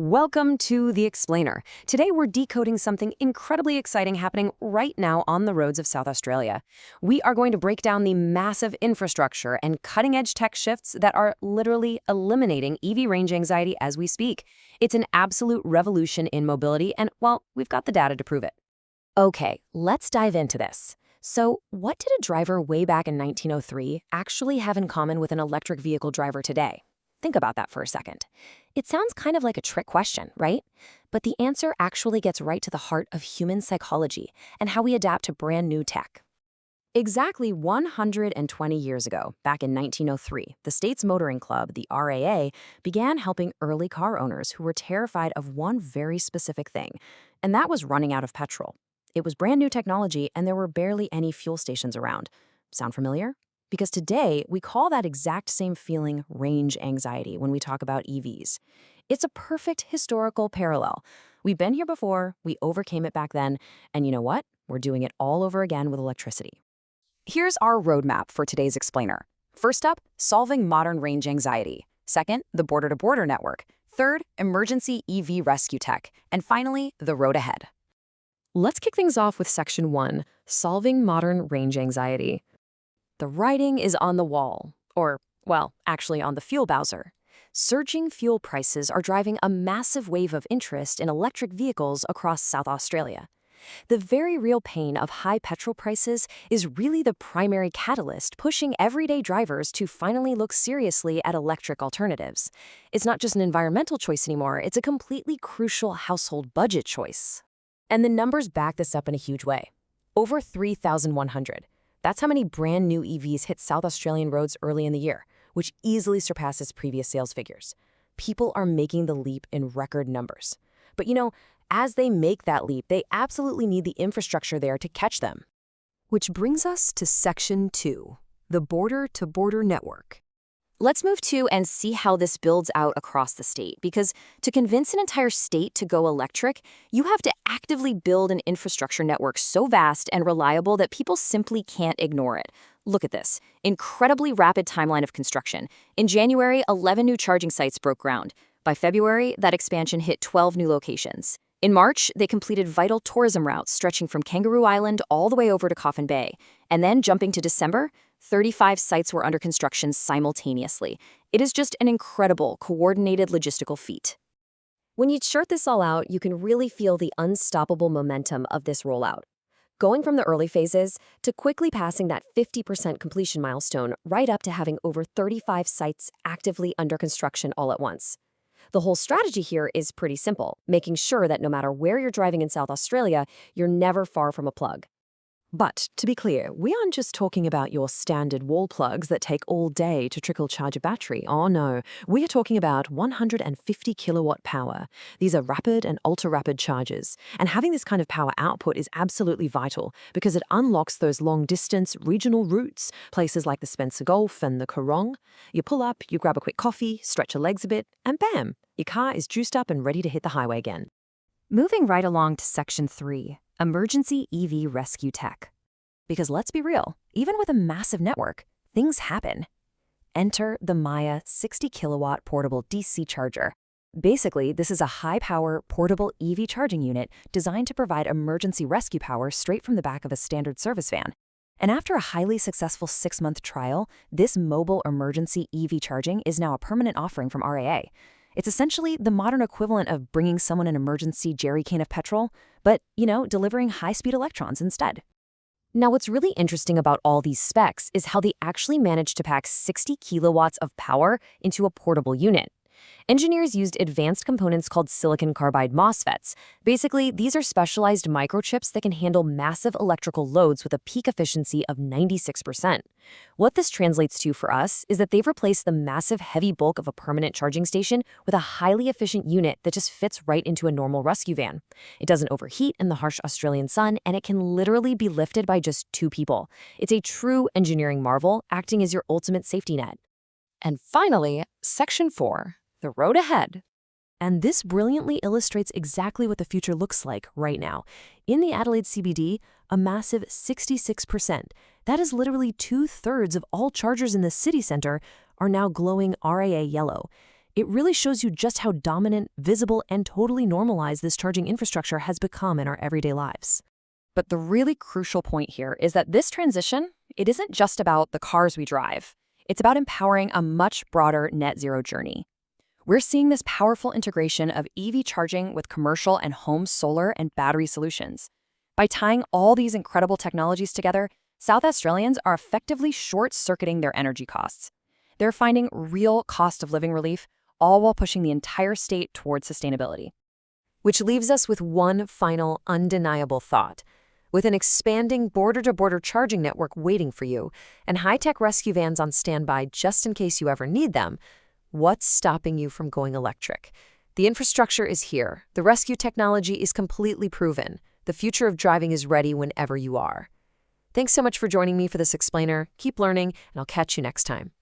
Welcome to The Explainer. Today we're decoding something incredibly exciting happening right now on the roads of South Australia. We are going to break down the massive infrastructure and cutting-edge tech shifts that are literally eliminating EV range anxiety as we speak. It's an absolute revolution in mobility and, well, we've got the data to prove it. Okay, let's dive into this. So, what did a driver way back in 1903 actually have in common with an electric vehicle driver today? Think about that for a second. It sounds kind of like a trick question, right? But the answer actually gets right to the heart of human psychology and how we adapt to brand new tech. Exactly 120 years ago, back in 1903, the state's motoring club, the RAA, began helping early car owners who were terrified of one very specific thing, and that was running out of petrol. It was brand new technology and there were barely any fuel stations around. Sound familiar? Because today, we call that exact same feeling range anxiety when we talk about EVs. It's a perfect historical parallel. We've been here before, we overcame it back then, and you know what? We're doing it all over again with electricity. Here's our roadmap for today's explainer. First up, solving modern range anxiety. Second, the border-to-border network. Third, emergency EV rescue tech. And finally, the road ahead. Let's kick things off with Section 1, solving modern range anxiety. The writing is on the wall, or, well, actually on the fuel bowser. Surging fuel prices are driving a massive wave of interest in electric vehicles across South Australia. The very real pain of high petrol prices is really the primary catalyst pushing everyday drivers to finally look seriously at electric alternatives. It's not just an environmental choice anymore, it's a completely crucial household budget choice. And the numbers back this up in a huge way. Over 3,100. That's how many brand new EVs hit South Australian roads early in the year, which easily surpasses previous sales figures. People are making the leap in record numbers. But as they make that leap, they absolutely need the infrastructure there to catch them. Which brings us to Section 2, the border-to-border network. Let's move to and see how this builds out across the state, because to convince an entire state to go electric, you have to actively build an infrastructure network so vast and reliable that people simply can't ignore it. Look at this incredibly rapid timeline of construction. In January, 11 new charging sites broke ground. By February, that expansion hit 12 new locations. In March, they completed vital tourism routes stretching from Kangaroo Island all the way over to Coffin Bay. And then, jumping to December, 35 sites were under construction simultaneously. It is just an incredible, coordinated logistical feat. When you chart this all out, you can really feel the unstoppable momentum of this rollout. Going from the early phases to quickly passing that 50% completion milestone right up to having over 35 sites actively under construction all at once. The whole strategy here is pretty simple, making sure that no matter where you're driving in South Australia, you're never far from a plug. But to be clear, we aren't just talking about your standard wall plugs that take all day to trickle charge a battery. Oh no, we are talking about 150 kilowatt power. These are rapid and ultra-rapid chargers. And having this kind of power output is absolutely vital because it unlocks those long-distance regional routes, places like the Spencer Gulf and the Coorong. You pull up, you grab a quick coffee, stretch your legs a bit, and bam, your car is juiced up and ready to hit the highway again. Moving right along to Section 3. Emergency EV rescue tech. Because let's be real, even with a massive network, things happen. Enter the Maya 60 kilowatt portable DC charger. Basically, this is a high-power, portable EV charging unit designed to provide emergency rescue power straight from the back of a standard service van. And after a highly successful 6-month trial, this mobile emergency EV charging is now a permanent offering from RAA. It's essentially the modern equivalent of bringing someone an emergency jerry can of petrol, but, delivering high-speed electrons instead. Now, what's really interesting about all these specs is how they actually managed to pack 60 kilowatts of power into a portable unit. Engineers used advanced components called silicon carbide MOSFETs. Basically, these are specialized microchips that can handle massive electrical loads with a peak efficiency of 96%. What this translates to for us is that they've replaced the massive heavy bulk of a permanent charging station with a highly efficient unit that just fits right into a normal rescue van. It doesn't overheat in the harsh Australian sun, and it can literally be lifted by just 2 people. It's a true engineering marvel, acting as your ultimate safety net. And finally, Section 4. The road ahead. And this brilliantly illustrates exactly what the future looks like right now. In the Adelaide CBD, a massive 66%, that is literally 2/3 of all chargers in the city center, are now glowing RAA yellow. It really shows you just how dominant, visible, and totally normalized this charging infrastructure has become in our everyday lives. But the really crucial point here is that this transition, it isn't just about the cars we drive. It's about empowering a much broader net zero journey. We're seeing this powerful integration of EV charging with commercial and home solar and battery solutions. By tying all these incredible technologies together, South Australians are effectively short-circuiting their energy costs. They're finding real cost of living relief, all while pushing the entire state towards sustainability. Which leaves us with one final, undeniable thought. With an expanding border-to-border charging network waiting for you and high-tech rescue vans on standby just in case you ever need them, what's stopping you from going electric? The infrastructure is here. The rescue technology is completely proven. The future of driving is ready whenever you are. Thanks so much for joining me for this explainer. Keep learning, and I'll catch you next time.